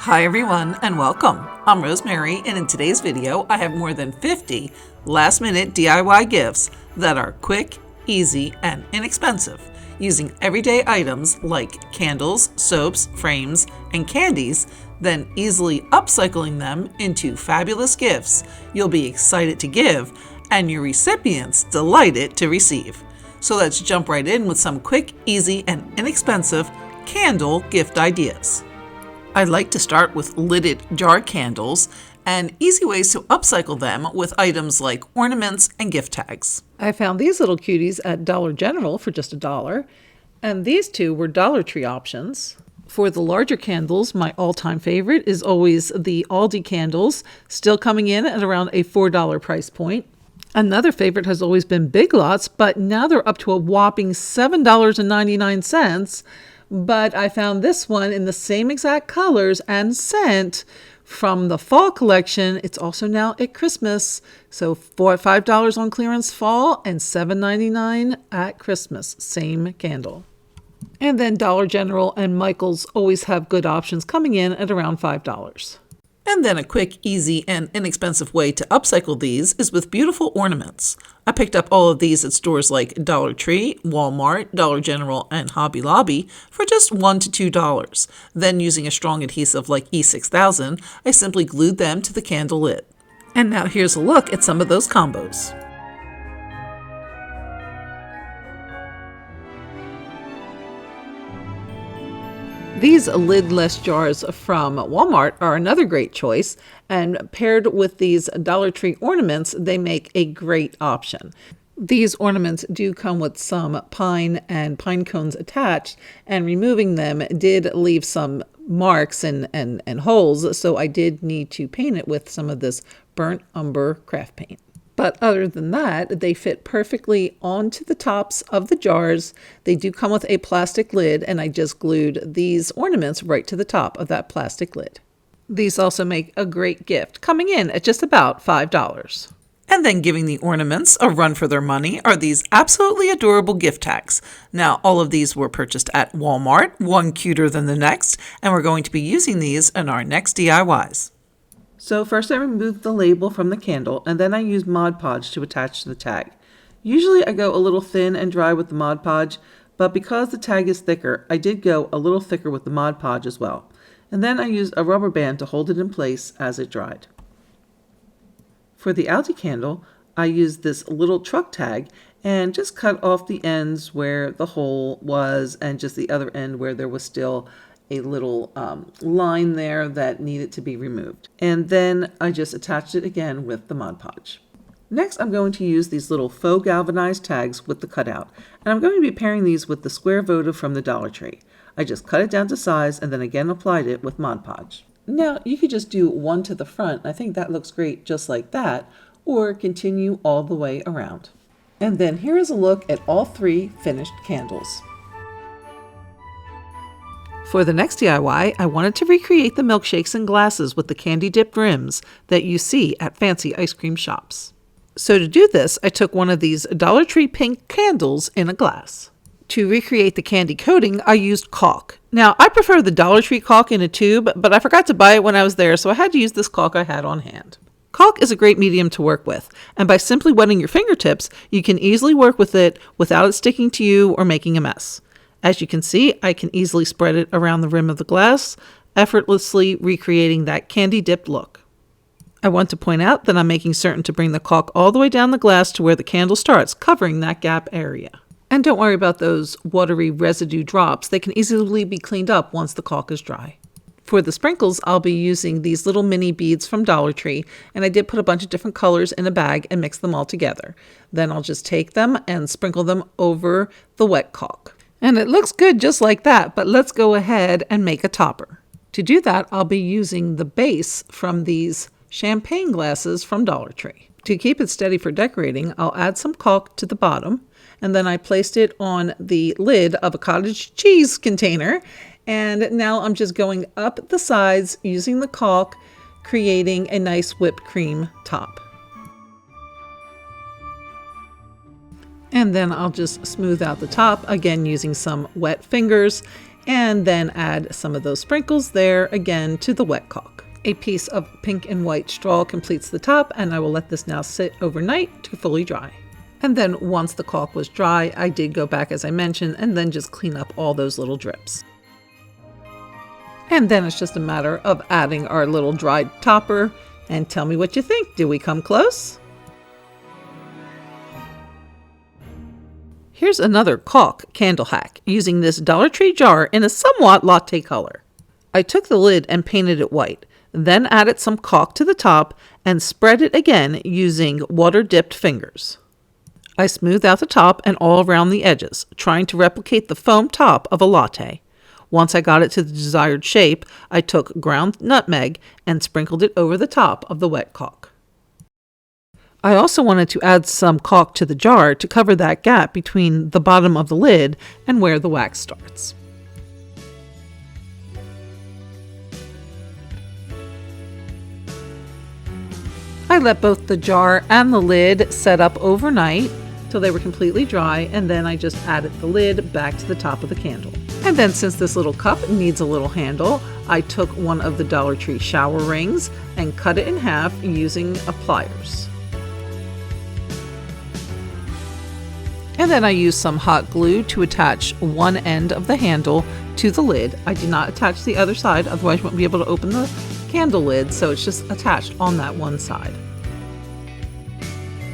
Hi everyone and welcome. I'm Rosemary, and in today's video I have more than 50 last-minute DIY gifts that are quick, easy, and inexpensive, using everyday items like candles, soaps, frames, and candies, then easily upcycling them into fabulous gifts you'll be excited to give and your recipients delighted to receive. So let's jump right in with some quick, easy, and inexpensive candle gift ideas. I'd like to start with lidded jar candles and easy ways to upcycle them with items like ornaments and gift tags. I found these little cuties at Dollar General for just $1, and these two were Dollar Tree options. For the larger candles, my all-time favorite is always the Aldi candles, still coming in at around a $4 price point. Another favorite has always been Big Lots, but now they're up to a whopping $7.99. But I found this one in the same exact colors and scent from the fall collection. It's also now at Christmas. So $5 on clearance fall and $7.99 at Christmas. Same candle. And then Dollar General and Michael's always have good options coming in at around $5. And then a quick, easy, and inexpensive way to upcycle these is with beautiful ornaments. I picked up all of these at stores like Dollar Tree, Walmart, Dollar General, and Hobby Lobby for just $1 to $2. Then using a strong adhesive like E6000, I simply glued them to the candle lid. And now here's a look at some of those combos. These lidless jars from Walmart are another great choice, and paired with these Dollar Tree ornaments, they make a great option. These ornaments do come with some pine and pine cones attached, and removing them did leave some marks and holes, so I did need to paint it with some of this burnt umber craft paint. But other than that, they fit perfectly onto the tops of the jars. They do come with a plastic lid, and I just glued these ornaments right to the top of that plastic lid. These also make a great gift, coming in at just about $5. And then giving the ornaments a run for their money are these absolutely adorable gift tags. Now, all of these were purchased at Walmart, one cuter than the next, and we're going to be using these in our next DIYs. So first I removed the label from the candle, and then I used Mod Podge to attach to the tag. Usually I go a little thin and dry with the Mod Podge, but because the tag is thicker, I did go a little thicker with the Mod Podge as well. And then I used a rubber band to hold it in place as it dried. For the Aldi candle, I used this little truck tag and just cut off the ends where the hole was and just the other end where there was still a little line there that needed to be removed. And then I just attached it again with the Mod Podge. Next, I'm going to use these little faux galvanized tags with the cutout. And I'm going to be pairing these with the square votive from the Dollar Tree. I just cut it down to size and then again applied it with Mod Podge. Now, you could just do one to the front. I think that looks great just like that, or continue all the way around. And then here is a look at all three finished candles. For the next DIY, I wanted to recreate the milkshakes and glasses with the candy-dipped rims that you see at fancy ice cream shops. So to do this, I took one of these Dollar Tree pink candles in a glass. To recreate the candy coating, I used caulk. Now, I prefer the Dollar Tree caulk in a tube, but I forgot to buy it when I was there, so I had to use this caulk I had on hand. Caulk is a great medium to work with, and by simply wetting your fingertips, you can easily work with it without it sticking to you or making a mess. As you can see, I can easily spread it around the rim of the glass, effortlessly recreating that candy-dipped look. I want to point out that I'm making certain to bring the caulk all the way down the glass to where the candle starts, covering that gap area. And don't worry about those watery residue drops. They can easily be cleaned up once the caulk is dry. For the sprinkles, I'll be using these little mini beads from Dollar Tree, and I did put a bunch of different colors in a bag and mix them all together. Then I'll just take them and sprinkle them over the wet caulk. And it looks good just like that, but let's go ahead and make a topper. To do that, I'll be using the base from these champagne glasses from Dollar Tree. To keep it steady for decorating, I'll add some caulk to the bottom, and then I placed it on the lid of a cottage cheese container, and now I'm just going up the sides using the caulk, creating a nice whipped cream top. And then I'll just smooth out the top, again using some wet fingers, and then add some of those sprinkles there again to the wet caulk. A piece of pink and white straw completes the top, and I will let this now sit overnight to fully dry. And then once the caulk was dry, I did go back, as I mentioned, and then just clean up all those little drips. And then it's just a matter of adding our little dried topper, and tell me what you think. Do we come close? Here's another caulk candle hack using this Dollar Tree jar in a somewhat latte color. I took the lid and painted it white, then added some caulk to the top and spread it again using water-dipped fingers. I smoothed out the top and all around the edges, trying to replicate the foam top of a latte. Once I got it to the desired shape, I took ground nutmeg and sprinkled it over the top of the wet caulk. I also wanted to add some caulk to the jar to cover that gap between the bottom of the lid and where the wax starts. I let both the jar and the lid set up overnight till they were completely dry, and then I just added the lid back to the top of the candle. And then, since this little cup needs a little handle, I took one of the Dollar Tree shower rings and cut it in half using pliers. And then I used some hot glue to attach one end of the handle to the lid. I did not attach the other side, otherwise you won't be able to open the candle lid, so it's just attached on that one side.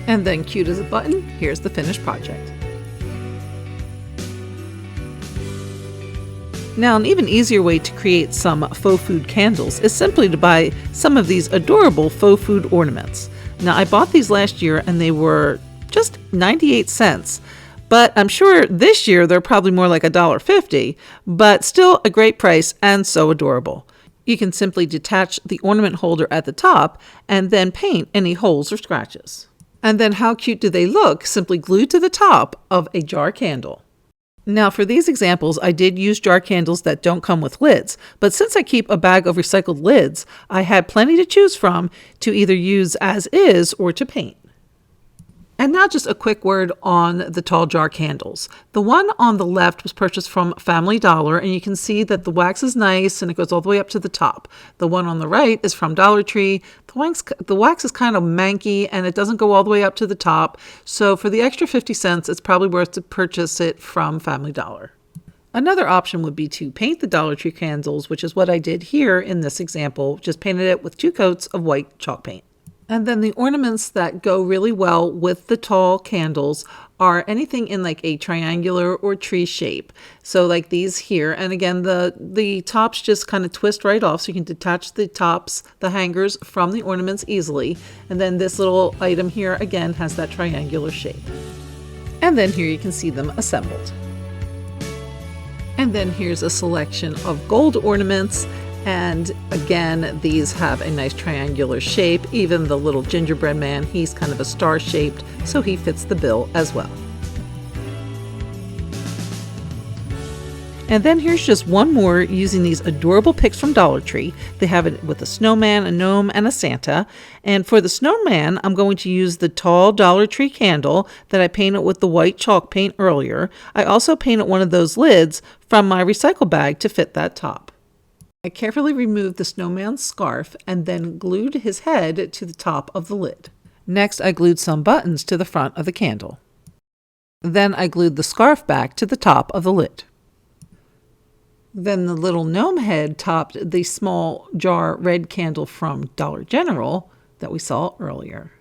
And then, cute as a button, here's the finished project. Now, an even easier way to create some faux food candles is simply to buy some of these adorable faux food ornaments. Now, I bought these last year and they were just 98 cents, but I'm sure this year they're probably more like $1.50, but still a great price and so adorable. You can simply detach the ornament holder at the top and then paint any holes or scratches. And then how cute do they look simply glued to the top of a jar candle? Now, for these examples, I did use jar candles that don't come with lids, but since I keep a bag of recycled lids, I had plenty to choose from to either use as is or to paint. And now just a quick word on the tall jar candles. The one on the left was purchased from Family Dollar, and you can see that the wax is nice and it goes all the way up to the top. The one on the right is from Dollar Tree. The wax is kind of manky and it doesn't go all the way up to the top. So for the extra 50 cents, it's probably worth to purchase it from Family Dollar. Another option would be to paint the Dollar Tree candles, which is what I did here in this example. Just painted it with 2 coats of white chalk paint. And then the ornaments that go really well with the tall candles are anything in like a triangular or tree shape. So like these here. And again, the tops just kind of twist right off, so you can detach the tops, the hangers, from the ornaments easily. And then this little item here again has that triangular shape. And then here you can see them assembled. And then here's a selection of gold ornaments. And again, these have a nice triangular shape. Even the little gingerbread man, he's kind of a star shaped, so he fits the bill as well. And then here's just one more using these adorable picks from Dollar Tree. They have it with a snowman, a gnome, and a Santa. And for the snowman, I'm going to use the tall Dollar Tree candle that I painted with the white chalk paint earlier. I also painted one of those lids from my recycle bag to fit that top. I carefully removed the snowman's scarf and then glued his head to the top of the lid. Next, I glued some buttons to the front of the candle. Then I glued the scarf back to the top of the lid. Then the little gnome head topped the small jar red candle from Dollar General that we saw earlier.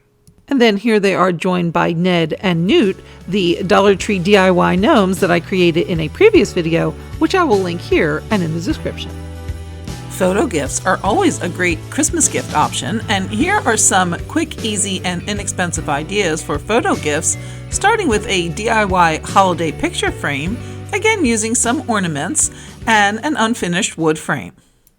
And then here they are joined by Ned and Newt, the Dollar Tree DIY gnomes that I created in a previous video, which I will link here and in the description. Photo gifts are always a great Christmas gift option, and here are some quick, easy, and inexpensive ideas for photo gifts, starting with a DIY holiday picture frame, again using some ornaments, and an unfinished wood frame.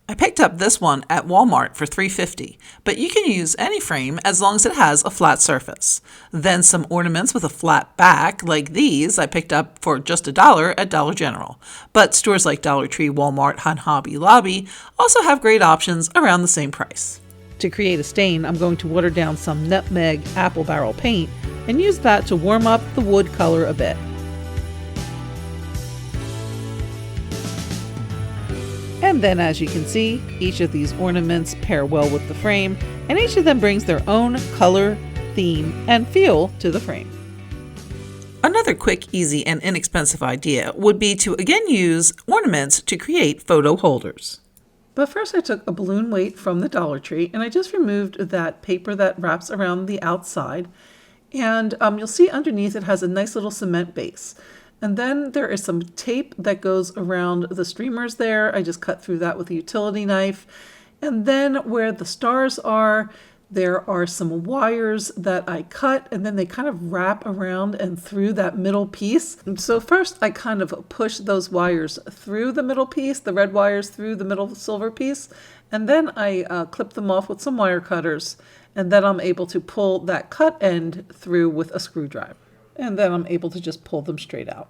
I picked up this one at Walmart for $3.50, but you can use any frame as long as it has a flat surface. Then some ornaments with a flat back, like these, I picked up for just $1 at Dollar General. But stores like Dollar Tree, Walmart, and Hobby Lobby also have great options around the same price. To create a stain, I'm going to water down some nutmeg apple barrel paint and use that to warm up the wood color a bit. And then as you can see, each of these ornaments pair well with the frame, and each of them brings their own color, theme, and feel to the frame. Another quick, easy, and inexpensive idea would be to again use ornaments to create photo holders. But first I took a balloon weight from the Dollar Tree and I just removed that paper that wraps around the outside. And you'll see underneath it has a nice little cement base. And then there is some tape that goes around the streamers there. I just cut through that with a utility knife. And then where the stars are, there are some wires that I cut, and then they kind of wrap around and through that middle piece. So first I kind of push those wires through the middle piece, the red wires through the middle silver piece, and then I clip them off with some wire cutters, and then I'm able to pull that cut end through with a screwdriver. And then I'm able to just pull them straight out.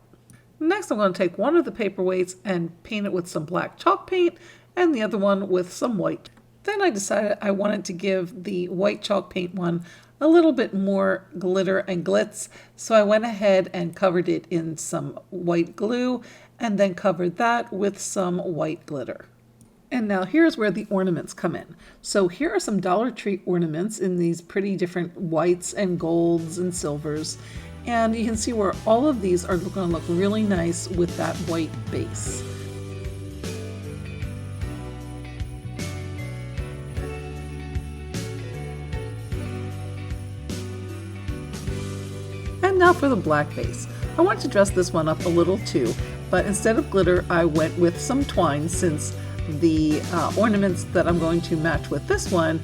Next I'm going to take one of the paperweights and paint it with some black chalk paint, and the other one with some white. Then I decided I wanted to give the white chalk paint one a little bit more glitter and glitz, so I went ahead and covered it in some white glue and then covered that with some white glitter. And now here's where the ornaments come in. So here are some Dollar Tree ornaments in these pretty different whites and golds and silvers, and you can see where all of these are going to look really nice with that white base. And now for the black base. I want to dress this one up a little too, but instead of glitter, I went with some twine since the ornaments that I'm going to match with this one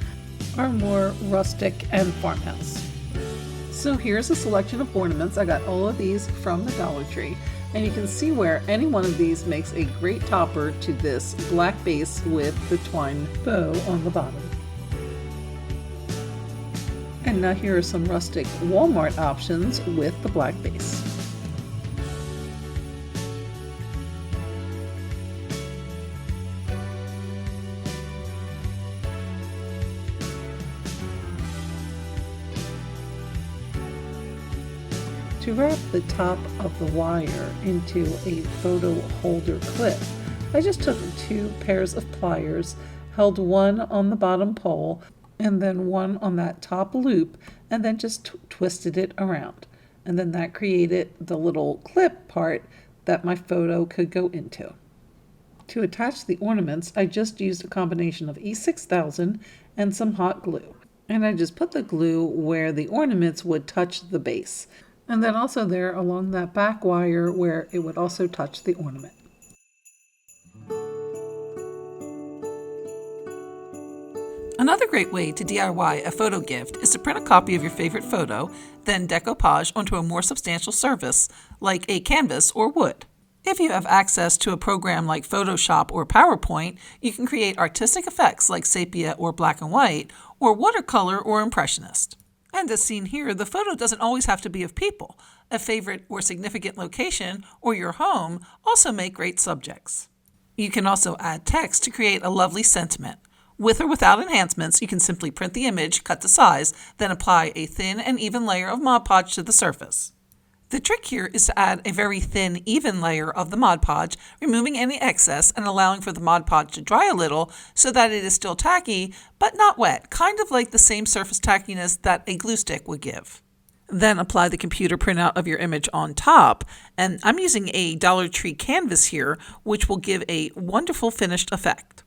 are more rustic and farmhouse. So here's a selection of ornaments. I got all of these from the Dollar Tree, and you can see where any one of these makes a great topper to this black base with the twine bow on the bottom. And now here are some rustic Walmart options with the black base. To wrap the top of the wire into a photo holder clip, I just took 2 pairs of pliers, held one on the bottom pole, and then one on that top loop, and then just twisted it around. And then that created the little clip part that my photo could go into. To attach the ornaments, I just used a combination of E6000 and some hot glue. And I just put the glue where the ornaments would touch the base. And then also there along that back wire where it would also touch the ornament. Another great way to DIY a photo gift is to print a copy of your favorite photo, then decoupage onto a more substantial surface, like a canvas or wood. If you have access to a program like Photoshop or PowerPoint, you can create artistic effects like sepia or black and white, or watercolor or impressionist. And as seen here, the photo doesn't always have to be of people. A favorite or significant location or your home also make great subjects. You can also add text to create a lovely sentiment. With or without enhancements, you can simply print the image, cut to size, then apply a thin and even layer of Mod Podge to the surface. The trick here is to add a very thin, even layer of the Mod Podge, removing any excess and allowing for the Mod Podge to dry a little so that it is still tacky, but not wet, kind of like the same surface tackiness that a glue stick would give. Then apply the computer printout of your image on top, and I'm using a Dollar Tree canvas here, which will give a wonderful finished effect.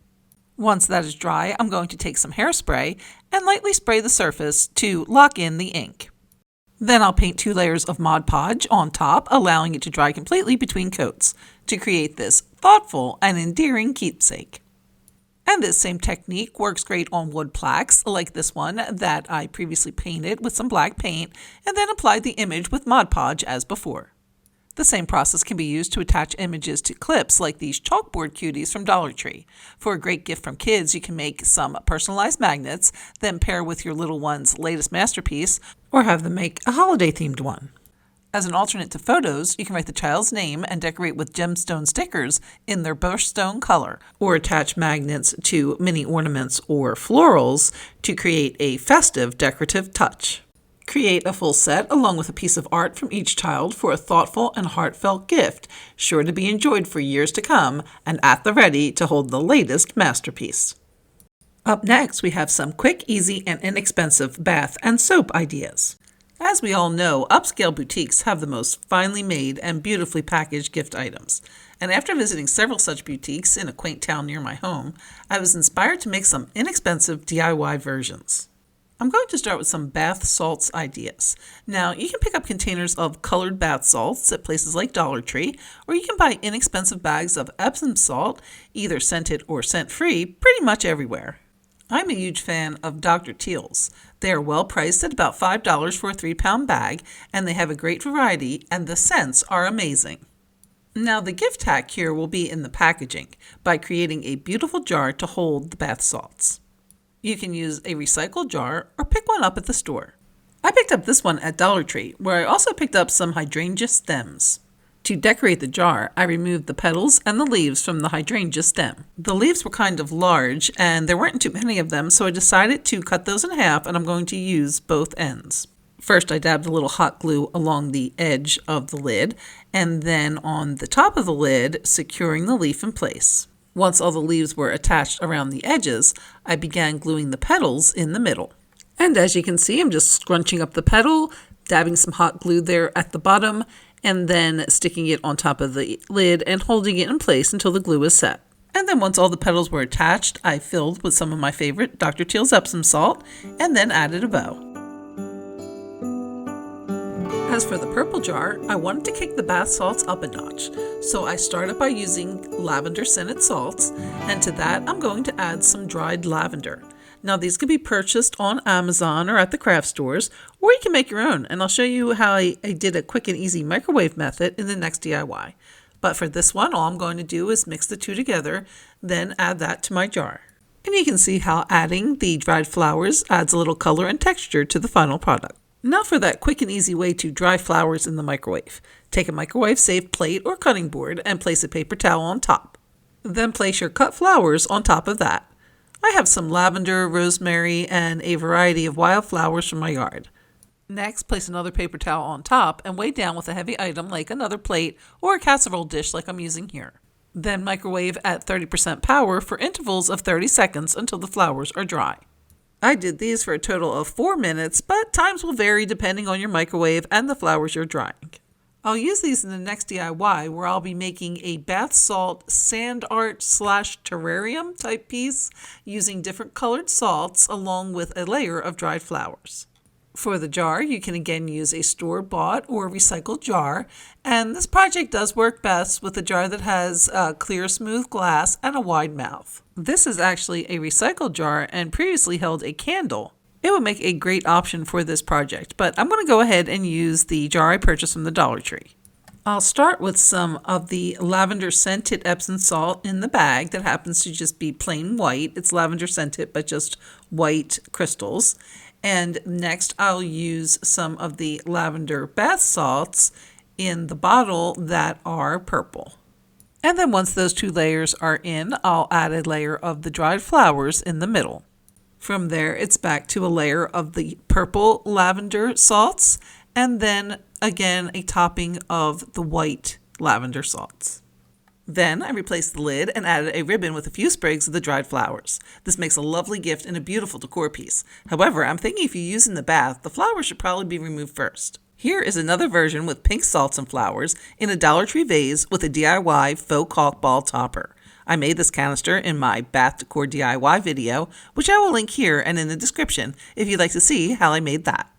Once that is dry, I'm going to take some hairspray and lightly spray the surface to lock in the ink. Then I'll paint 2 layers of Mod Podge on top, allowing it to dry completely between coats to create this thoughtful and endearing keepsake. And this same technique works great on wood plaques like this one that I previously painted with some black paint and then applied the image with Mod Podge as before. The same process can be used to attach images to clips like these chalkboard cuties from Dollar Tree. For a great gift from kids, you can make some personalized magnets, then pair with your little one's latest masterpiece, or have them make a holiday-themed one. As an alternate to photos, you can write the child's name and decorate with gemstone stickers in their birthstone color, or attach magnets to mini ornaments or florals to create a festive decorative touch. Create a full set along with a piece of art from each child for a thoughtful and heartfelt gift, sure to be enjoyed for years to come and at the ready to hold the latest masterpiece. Up next, we have some quick, easy, and inexpensive bath and soap ideas. As we all know, upscale boutiques have the most finely made and beautifully packaged gift items. And after visiting several such boutiques in a quaint town near my home, I was inspired to make some inexpensive DIY versions. I'm going to start with some bath salts ideas. Now, you can pick up containers of colored bath salts at places like Dollar Tree, or you can buy inexpensive bags of Epsom salt, either scented or scent-free, pretty much everywhere. I'm a huge fan of Dr. Teal's. They are well priced at about $5 for a 3-pound bag, and they have a great variety, and the scents are amazing. Now, the gift hack here will be in the packaging by creating a beautiful jar to hold the bath salts. You can use a recycled jar or pick one up at the store. I picked up this one at Dollar Tree, where I also picked up some hydrangea stems. To decorate the jar, I removed the petals and the leaves from the hydrangea stem. The leaves were kind of large and there weren't too many of them, so I decided to cut those in half, and I'm going to use both ends. First, I dabbed a little hot glue along the edge of the lid, and then on the top of the lid, securing the leaf in place. Once all the leaves were attached around the edges, I began gluing the petals in the middle. And as you can see, I'm just scrunching up the petal, dabbing some hot glue there at the bottom, and then sticking it on top of the lid and holding it in place until the glue is set. And then once all the petals were attached, I filled with some of my favorite Dr. Teal's Epsom salt, and then added a bow. As for the purple jar, I wanted to kick the bath salts up a notch, so I started by using lavender scented salts, and to that I'm going to add some dried lavender. Now, these can be purchased on Amazon or at the craft stores, or you can make your own, and I'll show you how I did a quick and easy microwave method in the next DIY. But for this one, all I'm going to do is mix the two together, then add that to my jar. And you can see how adding the dried flowers adds a little color and texture to the final product. Now for that quick and easy way to dry flowers in the microwave. Take a microwave-safe plate or cutting board and place a paper towel on top. Then place your cut flowers on top of that. I have some lavender, rosemary, and a variety of wildflowers from my yard. Next, place another paper towel on top and weigh down with a heavy item like another plate or a casserole dish like I'm using here. Then microwave at 30% power for intervals of 30 seconds until the flowers are dry. I did these for a total of 4 minutes, but times will vary depending on your microwave and the flowers you're drying. I'll use these in the next DIY, where I'll be making a bath salt sand art / terrarium type piece using different colored salts along with a layer of dried flowers. For the jar, you can again use a store-bought or recycled jar, and this project does work best with a jar that has clear, smooth glass and a wide mouth. This is actually a recycled jar and previously held a candle. It would make a great option for this project, but I'm going to go ahead and use the jar I purchased from the Dollar Tree. I'll start with some of the lavender scented Epsom salt in the bag that happens to just be plain white. It's lavender scented, but just white crystals. And next, I'll use some of the lavender bath salts in the bottle that are purple. And then once those two layers are in, I'll add a layer of the dried flowers in the middle. From there, it's back to a layer of the purple lavender salts, and then again a topping of the white lavender salts. Then I replaced the lid and added a ribbon with a few sprigs of the dried flowers. This makes a lovely gift and a beautiful decor piece. However, I'm thinking if you use in the bath, the flowers should probably be removed first. Here is another version with pink salts and flowers in a Dollar Tree vase with a DIY faux caulk ball topper. I made this canister in my bath decor DIY video, which I will link here and in the description if you'd like to see how I made that.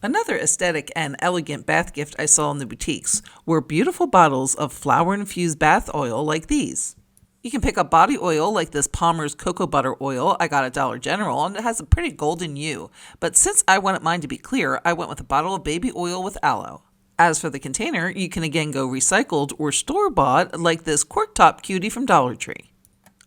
Another aesthetic and elegant bath gift I saw in the boutiques were beautiful bottles of flower-infused bath oil like these. You can pick up body oil like this Palmer's Cocoa Butter Oil I got at Dollar General, and it has a pretty golden hue. But since I wanted mine to be clear, I went with a bottle of baby oil with aloe. As for the container, you can again go recycled or store-bought like this cork top cutie from Dollar Tree.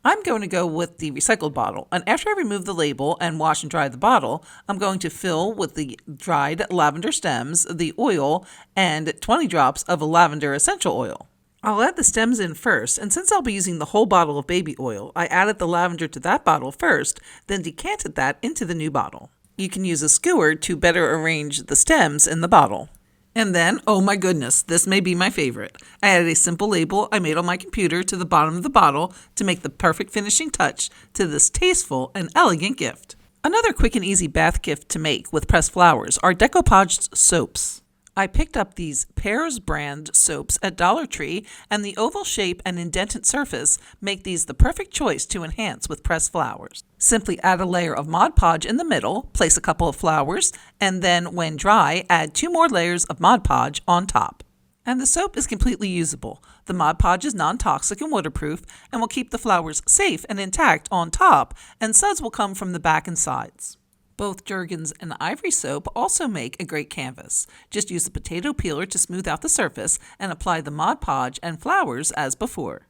I'm going to go with the recycled bottle, and after I remove the label and wash and dry the bottle, I'm going to fill with the dried lavender stems, the oil, and 20 drops of a lavender essential oil. I'll add the stems in first, and since I'll be using the whole bottle of baby oil, I added the lavender to that bottle first, then decanted that into the new bottle. you can use a skewer to better arrange the stems in the bottle. And then, oh my goodness, this may be my favorite. I added a simple label I made on my computer to the bottom of the bottle to make the perfect finishing touch to this tasteful and elegant gift. Another quick and easy bath gift to make with pressed flowers are decoupaged soaps. I picked up these Pears brand soaps at Dollar Tree, and the oval shape and indented surface make these the perfect choice to enhance with pressed flowers. Simply add a layer of Mod Podge in the middle, place a couple of flowers, and then when dry, add 2 more layers of Mod Podge on top. And the soap is completely usable. The Mod Podge is non-toxic and waterproof and will keep the flowers safe and intact on top, and suds will come from the back and sides. Both Jergens and Ivory soap also make a great canvas. Just use the potato peeler to smooth out the surface and apply the Mod Podge and flowers as before.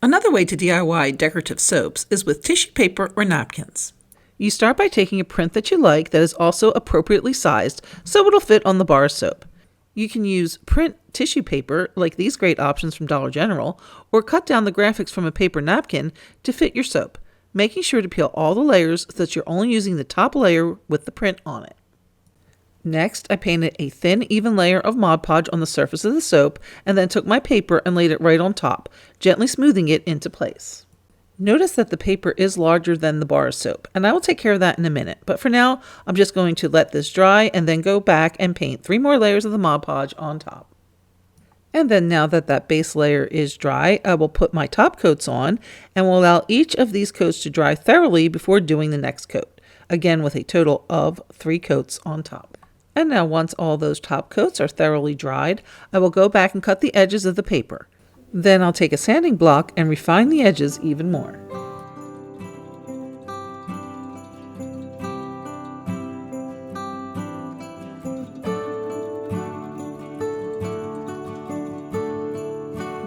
Another way to DIY decorative soaps is with tissue paper or napkins. You start by taking a print that you like that is also appropriately sized so it'll fit on the bar of soap. You can use print tissue paper, like these great options from Dollar General, or cut down the graphics from a paper napkin to fit your soap, making sure to peel all the layers so that you're only using the top layer with the print on it. Next, I painted a thin, even layer of Mod Podge on the surface of the soap and then took my paper and laid it right on top, gently smoothing it into place. Notice that the paper is larger than the bar of soap, and I will take care of that in a minute, but for now, I'm just going to let this dry and then go back and paint 3 more layers of the Mod Podge on top. And then now that that base layer is dry, I will put my top coats on and will allow each of these coats to dry thoroughly before doing the next coat, again with a total of 3 coats on top. And now once all those top coats are thoroughly dried, I will go back and cut the edges of the paper. Then I'll take a sanding block and refine the edges even more.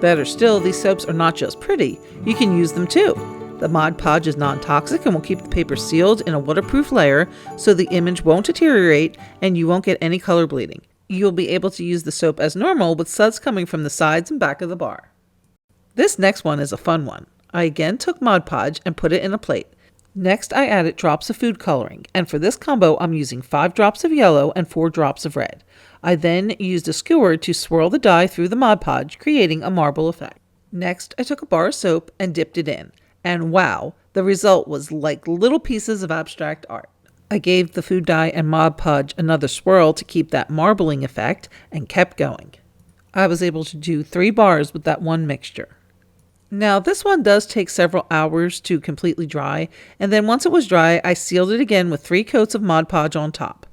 Better still, these soaps are not just pretty, you can use them too. The Mod Podge is non-toxic and will keep the paper sealed in a waterproof layer so the image won't deteriorate and you won't get any color bleeding. You'll be able to use the soap as normal with suds coming from the sides and back of the bar. This next one is a fun one. I again took Mod Podge and put it in a plate. Next, I added drops of food coloring, and for this combo, I'm using 5 drops of yellow and 4 drops of red. I then used a skewer to swirl the dye through the Mod Podge, creating a marble effect. Next, I took a bar of soap and dipped it in, and wow, the result was like little pieces of abstract art. I gave the food dye and Mod Podge another swirl to keep that marbling effect and kept going. I was able to do 3 bars with that one mixture. Now this one does take several hours to completely dry, and then once it was dry, I sealed it again with 3 coats of Mod Podge on top.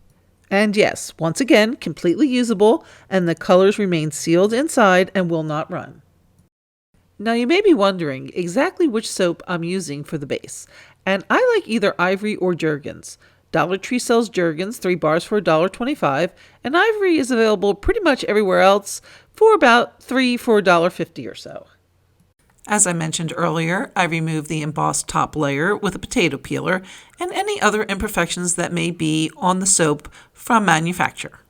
And yes, once again, completely usable, and the colors remain sealed inside and will not run. Now you may be wondering exactly which soap I'm using for the base, and I like either Ivory or Jergens. Dollar Tree sells Jergens 3 bars for $1.25, and Ivory is available pretty much everywhere else for about 3 for $1.50 or so. As I mentioned earlier, I removed the embossed top layer with a potato peeler and any other imperfections that may be on the soap from manufacture.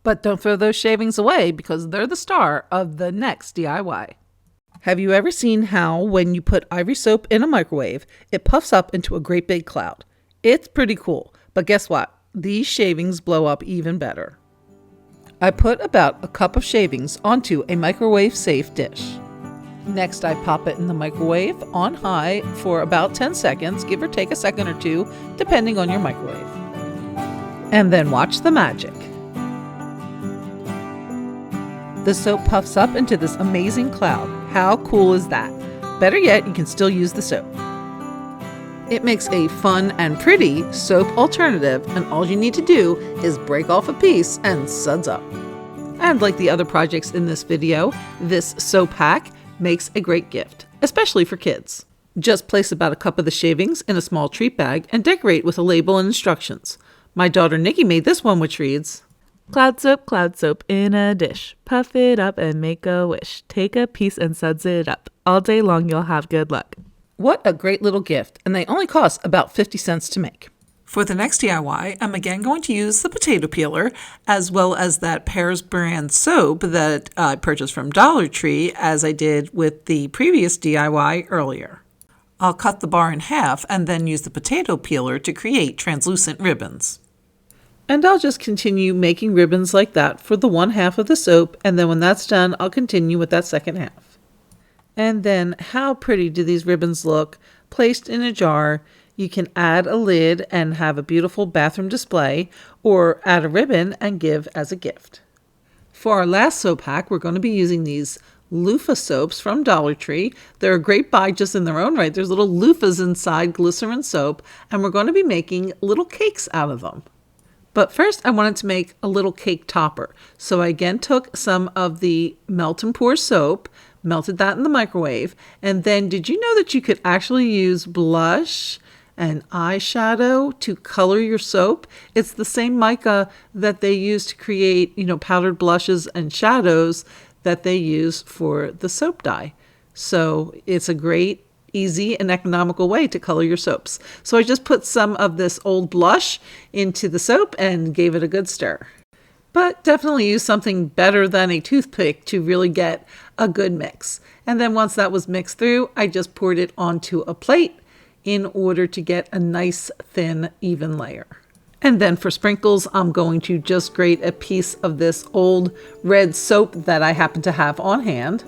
But don't throw those shavings away because they're the star of the next DIY. Have you ever seen how when you put Ivory soap in a microwave, it puffs up into a great big cloud? It's pretty cool, but guess what? These shavings blow up even better. I put about a cup of shavings onto a microwave-safe dish. Next, I pop it in the microwave on high for about 10 seconds, give or take a second or 2, depending on your microwave. And then watch the magic. The soap puffs up into this amazing cloud. How cool is that? Better yet, you can still use the soap. It makes a fun and pretty soap alternative, and all you need to do is break off a piece and suds up. And like the other projects in this video, this soap hack makes a great gift, especially for kids. Just place about a cup of the shavings in a small treat bag and decorate with a label and instructions. My daughter Nikki made this one, which reads, cloud soap in a dish. Puff it up and make a wish. Take a piece and suds it up. All day long you'll have good luck. What a great little gift, and they only cost about 50 cents to make. For the next DIY, I'm again going to use the potato peeler as well as that Pears brand soap that I purchased from Dollar Tree as I did with the previous DIY earlier. I'll cut the bar in half and then use the potato peeler to create translucent ribbons. And I'll just continue making ribbons like that for the one half of the soap, and then when that's done, I'll continue with that second half. And then how pretty do these ribbons look placed in a jar? You can add a lid and have a beautiful bathroom display, or add a ribbon and give as a gift. For our last soap hack, we're going to be using these loofah soaps from Dollar Tree. They're a great buy just in their own right. There's little loofahs inside glycerin soap, and we're going to be making little cakes out of them. But first, I wanted to make a little cake topper. So I again took some of the melt and pour soap, melted that in the microwave, and then did you know that you could actually use blush and eyeshadow to color your soap? It's the same mica that they use to create, powdered blushes and shadows that they use for the soap dye. So it's a great, easy, and economical way to color your soaps. So I just put some of this old blush into the soap and gave it a good stir. But definitely use something better than a toothpick to really get a good mix. And then once that was mixed through, I just poured it onto a plate in order to get a nice, thin, even layer. And then for sprinkles, I'm going to just grate a piece of this old red soap that I happen to have on hand.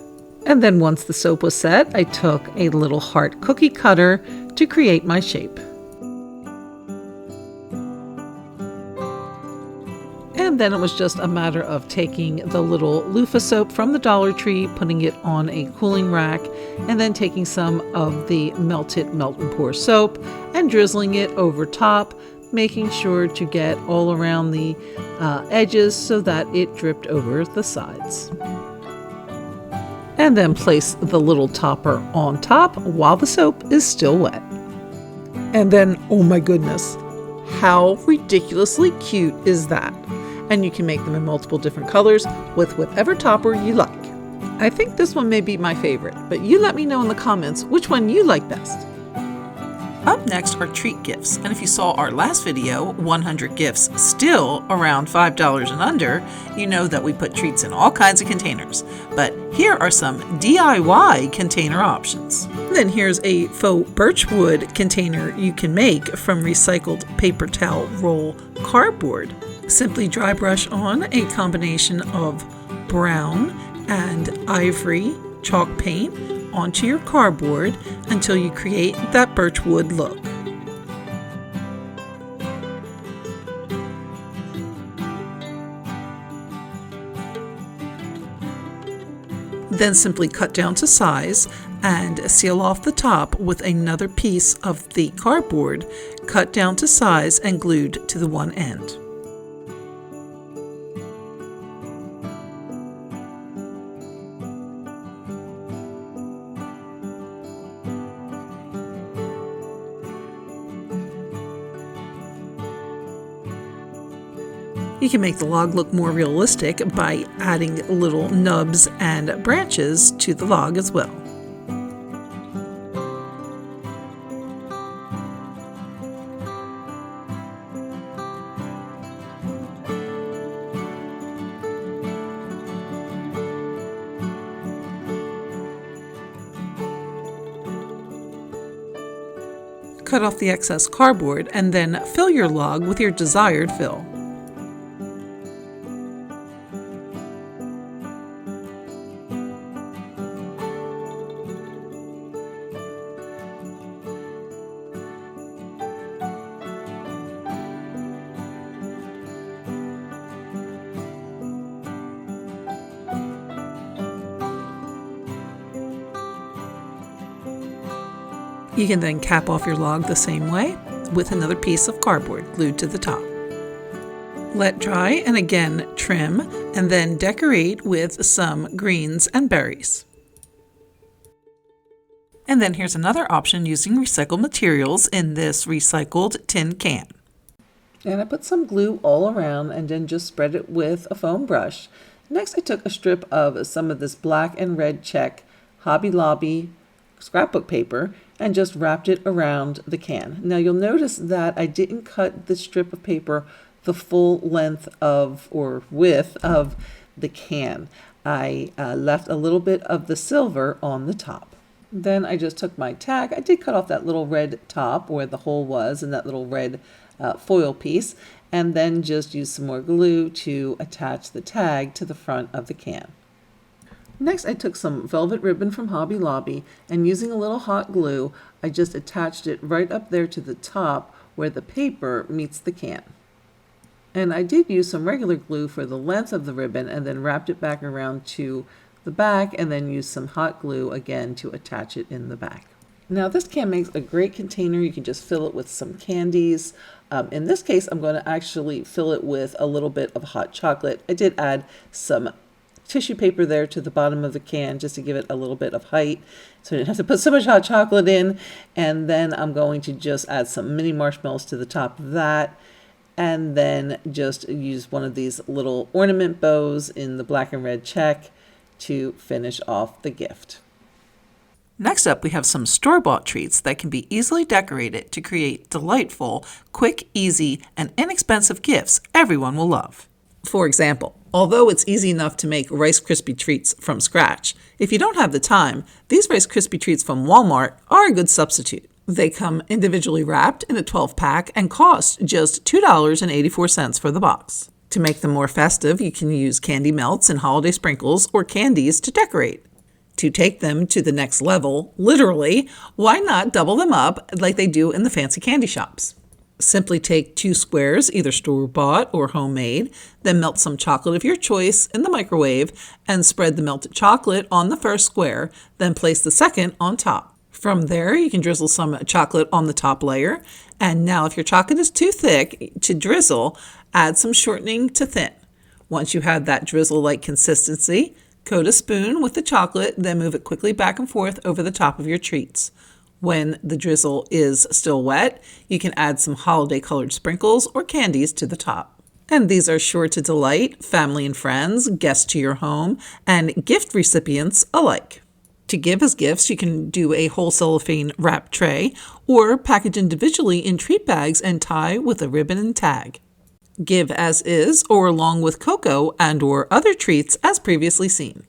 And then once the soap was set, I took a little heart cookie cutter to create my shape. And then it was just a matter of taking the little loofah soap from the Dollar Tree, putting it on a cooling rack, and then taking some of the melted melt and pour soap and drizzling it over top, making sure to get all around the edges so that it dripped over the sides. And then place the little topper on top while the soap is still wet. And then, oh my goodness, how ridiculously cute is that? And you can make them in multiple different colors with whatever topper you like. I think this one may be my favorite, but you let me know in the comments which one you like best. Up next are treat gifts, and if you saw our last video, 100 gifts still around $5 and under, you know that we put treats in all kinds of containers. But here are some DIY container options. Then here's a faux birchwood container you can make from recycled paper towel roll cardboard. Simply dry brush on a combination of brown and ivory chalk paint onto your cardboard until you create that birchwood look. Then simply cut down to size and seal off the top with another piece of the cardboard cut down to size and glued to the one end. You can make the log look more realistic by adding little nubs and branches to the log as well. Cut off the excess cardboard and then fill your log with your desired fill. You can then cap off your log the same way with another piece of cardboard glued to the top. Let dry and again trim and then decorate with some greens and berries. And then here's another option using recycled materials in this recycled tin can. And I put some glue all around and then just spread it with a foam brush. Next I took a strip of some of this black and red check Hobby Lobby scrapbook paper and just wrapped it around the can. Now you'll notice that I didn't cut the strip of paper the full length of or width of the can. I left a little bit of the silver on the top. Then I just took my tag. I did cut off that little red top where the hole was and that little red foil piece, and then just used some more glue to attach the tag to the front of the can. Next, I took some velvet ribbon from Hobby Lobby, and using a little hot glue, I just attached it right up there to the top where the paper meets the can. And I did use some regular glue for the length of the ribbon and then wrapped it back around to the back and then used some hot glue again to attach it in the back. Now this can makes a great container. You can just fill it with some candies. In this case, I'm going to actually fill it with a little bit of hot chocolate. I did add some tissue paper there to the bottom of the can just to give it a little bit of height so I didn't have to put so much hot chocolate in. And then I'm going to just add some mini marshmallows to the top of that, and then just use one of these little ornament bows in the black and red check to finish off the gift. Next up, we have some store-bought treats that can be easily decorated to create delightful, quick, easy, and inexpensive gifts everyone will love. For example, although it's easy enough to make Rice Krispie treats from scratch, if you don't have the time, these Rice Krispie treats from Walmart are a good substitute. They come individually wrapped in a 12-pack and cost just $2.84 for the box. To make them more festive, you can use candy melts and holiday sprinkles or candies to decorate. To take them to the next level, literally, why not double them up like they do in the fancy candy shops? Simply take 2 squares, either store-bought or homemade, then melt some chocolate of your choice in the microwave and spread the melted chocolate on the first square, then place the second on top. From there, you can drizzle some chocolate on the top layer, and now if your chocolate is too thick to drizzle, add some shortening to thin. Once you have that drizzle-like consistency, coat a spoon with the chocolate, then move it quickly back and forth over the top of your treats. When the drizzle is still wet, you can add some holiday-colored sprinkles or candies to the top. And these are sure to delight family and friends, guests to your home, and gift recipients alike. To give as gifts, you can do a whole cellophane wrap tray or package individually in treat bags and tie with a ribbon and tag. Give as is or along with cocoa and or other treats as previously seen.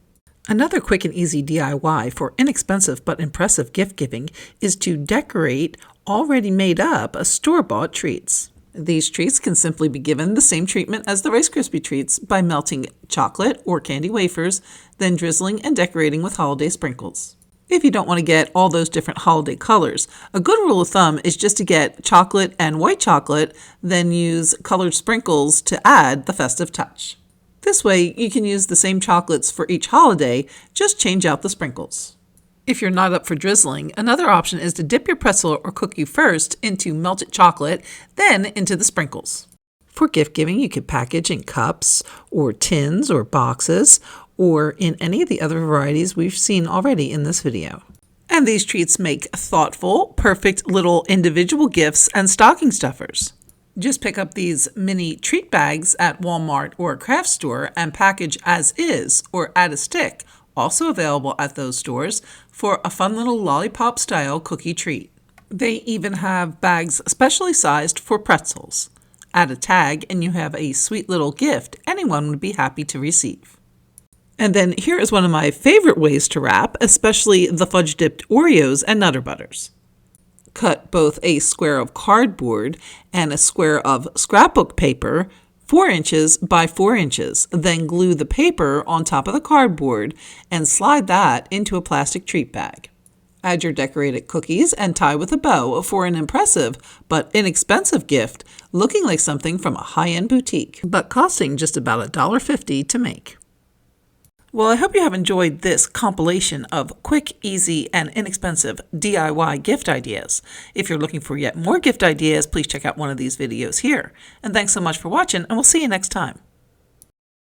Another quick and easy DIY for inexpensive but impressive gift giving is to decorate already made up store-bought treats. These treats can simply be given the same treatment as the Rice Krispie treats by melting chocolate or candy wafers, then drizzling and decorating with holiday sprinkles. If you don't want to get all those different holiday colors, a good rule of thumb is just to get chocolate and white chocolate, then use colored sprinkles to add the festive touch. This way, you can use the same chocolates for each holiday, just change out the sprinkles. If you're not up for drizzling, another option is to dip your pretzel or cookie first into melted chocolate, then into the sprinkles. For gift giving, you could package in cups or tins or boxes, or in any of the other varieties we've seen already in this video. And these treats make thoughtful, perfect little individual gifts and stocking stuffers. Just pick up these mini treat bags at Walmart or a craft store and package as is or add a stick, also available at those stores, for a fun little lollipop-style cookie treat. They even have bags specially sized for pretzels. Add a tag and you have a sweet little gift anyone would be happy to receive. And then here is one of my favorite ways to wrap, especially the fudge-dipped Oreos and Nutter Butters. Cut both a square of cardboard and a square of scrapbook paper 4 inches by 4 inches. Then glue the paper on top of the cardboard and slide that into a plastic treat bag. Add your decorated cookies and tie with a bow for an impressive but inexpensive gift, looking like something from a high-end boutique, but costing just about $1.50 to make. Well, I hope you have enjoyed this compilation of quick, easy, and inexpensive DIY gift ideas. If you're looking for yet more gift ideas, please check out one of these videos here. And thanks so much for watching, and we'll see you next time.